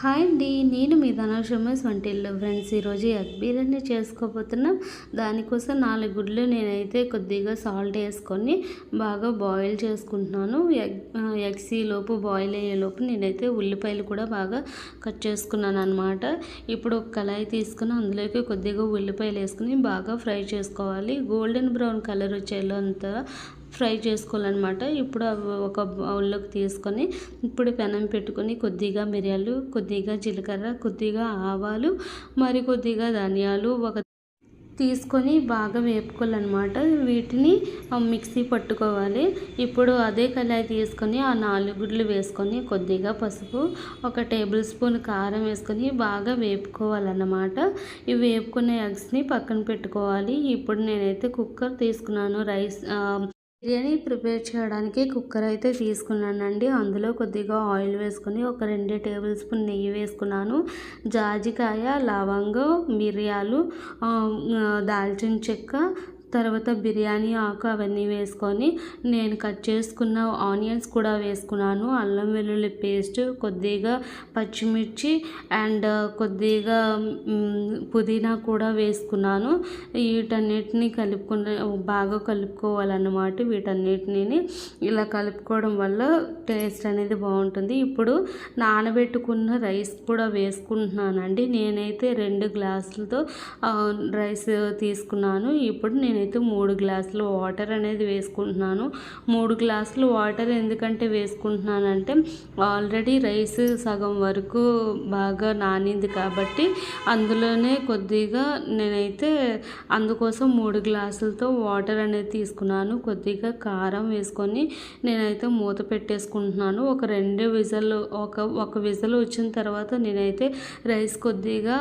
Hi అండి, నేను మీ ధనుష్ వంటిల్లు ఫ్రెండ్స్. ఈరోజు ఎగ్ బిర్యానీ చేసుకోబోతున్నాం. దానికోసం 4 గుడ్లు నేనైతే కొద్దిగా సాల్ట్ వేసుకొని బాగా బాయిల్ చేసుకుంటున్నాను. ఎగ్స్ లోపు బాయిల్ అయ్యేలోపు నేనైతే ఉల్లిపాయలు కూడా బాగా కట్ చేసుకున్నాను అనమాట. ఇప్పుడు ఒక కళాయి తీసుకుని అందులోకి కొద్దిగా ఉల్లిపాయలు వేసుకుని బాగా ఫ్రై చేసుకోవాలి. గోల్డెన్ బ్రౌన్ కలర్ వచ్చేంత ఫ్రై చేసుకోవాలన్నమాట. ఇప్పుడు అవి ఒక బౌల్లోకి తీసుకొని ఇప్పుడు పెనం పెట్టుకొని కొద్దిగా మిరియాలు, కొద్దిగా జీలకర్ర, కొద్దిగా ఆవాలు, మరి కొద్దిగా ధనియాలు తీసుకొని బాగా వేపుకోవాలన్నమాట. వీటిని మిక్సీ పట్టుకోవాలి. ఇప్పుడు అదే కళాయి తీసుకొని ఆ 4 గుడ్లు వేసుకొని కొద్దిగా పసుపు, 1 టేబుల్ స్పూన్ కారం వేసుకొని బాగా వేపుకోవాలన్నమాట. ఇవి వేపుకునే ఎగ్స్ని పక్కన పెట్టుకోవాలి. ఇప్పుడు నేనైతే కుక్కర్ తీసుకున్నాను. బిర్యానీ ప్రిపేర్ చేయడానికి కుక్కర్ అయితే తీసుకున్నానండి. అందులో కొద్దిగా ఆయిల్ వేసుకొని 2 టేబుల్ స్పూన్ నెయ్యి వేసుకున్నాను. జాజికాయ, లవంగం, మిరియాలు, దాల్చిన చెక్క, తర్వాత బిర్యానీ ఆకు అవన్నీ వేసుకొని నేను కట్ చేసుకున్న ఆనియన్స్ కూడా వేసుకున్నాను. అల్లం వెల్లుల్లి పేస్ట్, కొద్దిగా పచ్చిమిర్చి అండ్ కొద్దిగా పుదీనా కూడా వేసుకున్నాను. వీటన్నిటిని బాగా కలుపుకోవాలన్నమాట. వీటన్నిటిని ఇలా కలుపుకోవడం వల్ల టేస్ట్ అనేది బాగుంటుంది. ఇప్పుడు నానబెట్టుకున్న రైస్ కూడా వేసుకుంటున్నానండి. నేనైతే 2 గ్లాసులతో రైస్ తీసుకున్నాను. ఇప్పుడు నేనైతే 3 గ్లాసులు వాటర్ అనేది వేసుకుంటున్నాను. 3 గ్లాసులు వాటర్ ఎందుకంటే వేసుకుంటున్నానంటే ఆల్రెడీ రైస్ సగం వరకు బాగా నానింది కాబట్టి అందులోనే కొద్దిగా నేనైతే అందుకోసం 3 గ్లాసులతో వాటర్ అనేది తీసుకున్నాను. కొద్దిగా కారం వేసుకొని నేనైతే మూత పెట్టేసుకుంటున్నాను. ఒక 2 విజిల్ ఒక విజిల్ వచ్చిన తర్వాత నేనైతే రైస్ కొద్దిగా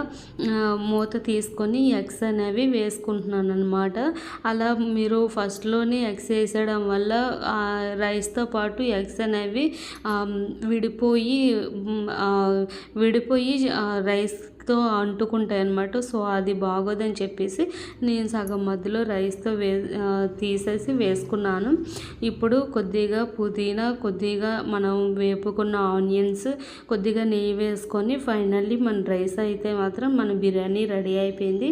మూత తీసుకొని ఎగ్స్ అనేవి వేసుకుంటున్నాను అన్నమాట. అలా మీరు ఫస్ట్లోనే ఎగ్స్ వేసేయడం వల్ల రైస్తో పాటు ఎగ్స్ అనేవి విడిపోయి రైస్తో అంటుకుంటాయి అన్నమాట. సో అది బాగోదని చెప్పేసి నేను సగం మధ్యలో రైస్తో తీసేసి వేసుకున్నాను. ఇప్పుడు కొద్దిగా పుదీనా, కొద్దిగా మనం వేపుకున్న ఆనియన్స్, కొద్దిగా నెయ్యి వేసుకొని ఫైనల్లీ మన రైస్ అయితే మాత్రం మన బిర్యానీ రెడీ అయిపోయింది.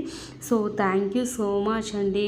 So thank you so much అండి.